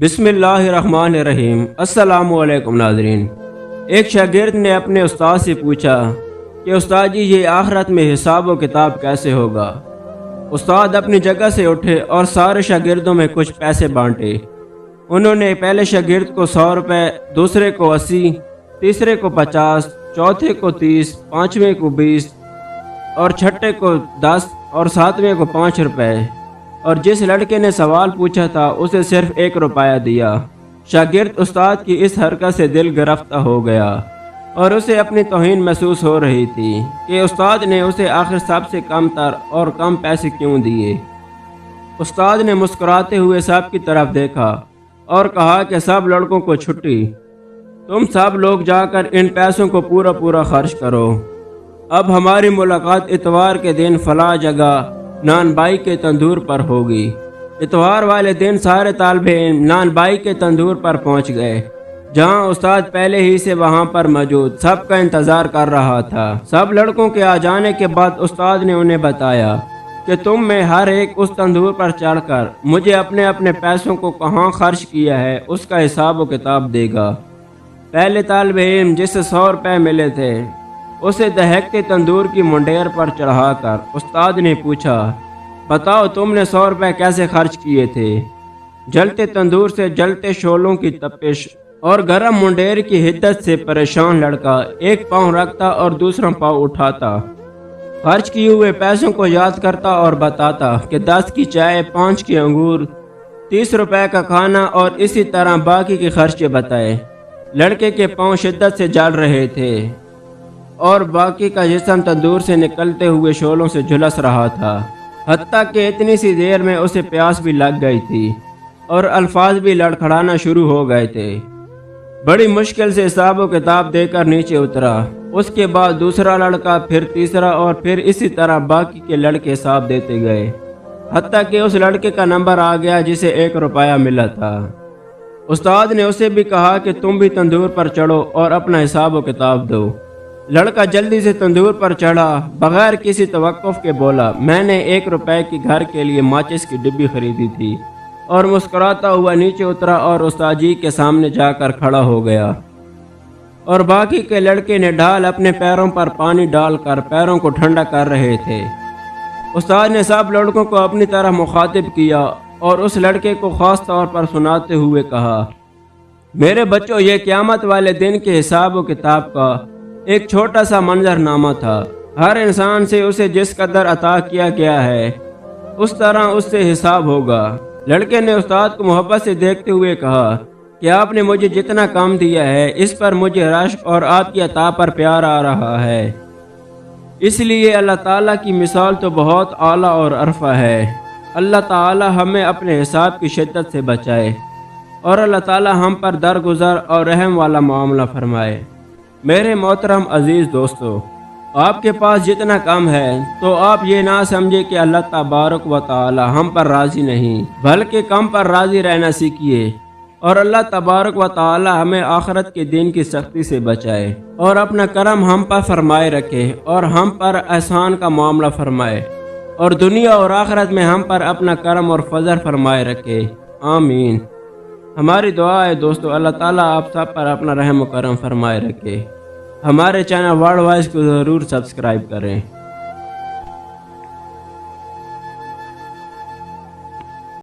بسم اللہ الرحمن الرحیم۔ السلام علیکم ناظرین۔ ایک شاگرد نے اپنے استاد سے پوچھا کہ استاد جی یہ آخرت میں حساب و کتاب کیسے ہوگا؟ استاد اپنی جگہ سے اٹھے اور سارے شاگردوں میں کچھ پیسے بانٹے۔ انہوں نے پہلے شاگرد کو 100 روپے، دوسرے کو 80، تیسرے کو 50، چوتھے کو 30، پانچویں کو 20 اور چھٹے کو 10 اور ساتویں کو 5 روپے، اور جس لڑکے نے سوال پوچھا تھا اسے صرف 1 روپیہ دیا۔ شاگرد استاد کی اس حرکت سے دل گرفتہ ہو گیا اور اسے اپنی توہین محسوس ہو رہی تھی کہ استاد نے اسے آخر سب سے کم تر اور کم پیسے کیوں دیے۔ استاد نے مسکراتے ہوئے سب کی طرف دیکھا اور کہا کہ سب لڑکوں کو چھٹی، تم سب لوگ جا کر ان پیسوں کو پورا خرچ کرو۔ اب ہماری ملاقات اتوار کے دن فلاں جگہ نان بائی کے تندور پر ہوگی۔ اتوار والے دن سارے طالب علم نان بائی کے تندور پر پہنچ گئے، جہاں استاد پہلے ہی سے وہاں پر موجود سب کا انتظار کر رہا تھا۔ سب لڑکوں کے آ جانے کے بعد استاد نے انہیں بتایا کہ تم میں ہر ایک اس تندور پر چڑھ کر مجھے اپنے اپنے پیسوں کو کہاں خرچ کیا ہے اس کا حساب و کتاب دے گا۔ پہلے طالب علم جسے 100 روپے ملے تھے اسے دہکتے تندور کی منڈیر پر چڑھا کر استاد نے پوچھا، بتاؤ تم نے 100 روپے کیسے خرچ کیے تھے؟ جلتے تندور سے جلتے شعلوں کی تپش اور گرم منڈیر کی حدت سے پریشان لڑکا ایک پاؤں رکھتا اور دوسرا پاؤں اٹھاتا، خرچ کیے ہوئے پیسوں کو یاد کرتا اور بتاتا کہ 10 کی چائے، 5 کے انگور، 30 روپے کا کھانا اور اسی طرح باقی کے خرچے بتائے۔ لڑکے کے پاؤں شدت سے جل رہے تھے اور باقی کا جسم تندور سے نکلتے ہوئے شعلوں سے جھلس رہا تھا، حتیٰ کہ اتنی سی دیر میں اسے پیاس بھی لگ گئی تھی اور الفاظ بھی لڑکھڑانا شروع ہو گئے تھے۔ بڑی مشکل سے حساب و کتاب دے کر نیچے اترا۔ اس کے بعد دوسرا لڑکا، پھر تیسرا اور پھر اسی طرح باقی کے لڑکے حساب دیتے گئے، حتیٰ کہ اس لڑکے کا نمبر آ گیا جسے 1 روپیہ ملا تھا۔ استاد نے اسے بھی کہا کہ تم بھی تندور پر چڑھو اور اپنا حساب و کتاب دو۔ لڑکا جلدی سے تندور پر چڑھا، بغیر کسی توقف کے بولا، میں نے 1 روپے کی گھر کے لیے ماچس کی ڈبی خریدی تھی، اور مسکراتا ہوا نیچے اترا اور استاد جی کے سامنے جا کر کھڑا ہو گیا، اور باقی کے لڑکے نے ڈھال اپنے پیروں پر پانی ڈال کر پیروں کو ٹھنڈا کر رہے تھے۔ استاد نے سب لڑکوں کو اپنی طرح مخاطب کیا اور اس لڑکے کو خاص طور پر سناتے ہوئے کہا، میرے بچوں، یہ قیامت والے دن کے حساب و کتاب کا ایک چھوٹا سا منظر نامہ تھا۔ ہر انسان سے اسے جس قدر عطا کیا گیا ہے اس طرح اس سے حساب ہوگا۔ لڑکے نے استاد کو محبت سے دیکھتے ہوئے کہا کہ آپ نے مجھے جتنا کام دیا ہے اس پر مجھے رشک اور آپ کی عطا پر پیار آ رہا ہے، اس لیے اللہ تعالیٰ کی مثال تو بہت اعلیٰ اور عرفہ ہے۔ اللہ تعالیٰ ہمیں اپنے حساب کی شدت سے بچائے اور اللہ تعالیٰ ہم پر درگزر اور رحم والا معاملہ فرمائے۔ میرے محترم عزیز دوستو، آپ کے پاس جتنا کم ہے تو آپ یہ نہ سمجھے کہ اللہ تبارک و تعالی ہم پر راضی نہیں، بلکہ کم پر راضی رہنا سیکھیے، اور اللہ تبارک و تعالی ہمیں آخرت کے دن کی سختی سے بچائے اور اپنا کرم ہم پر فرمائے رکھے اور ہم پر احسان کا معاملہ فرمائے، اور دنیا اور آخرت میں ہم پر اپنا کرم اور فضل فرمائے رکھے، آمین۔ ہماری دعا ہے دوستو، اللہ تعالیٰ آپ سب پر اپنا رحم و کرم فرمائے رکھے۔ ہمارے چینل ورلڈ وائز کو ضرور سبسکرائب کریں۔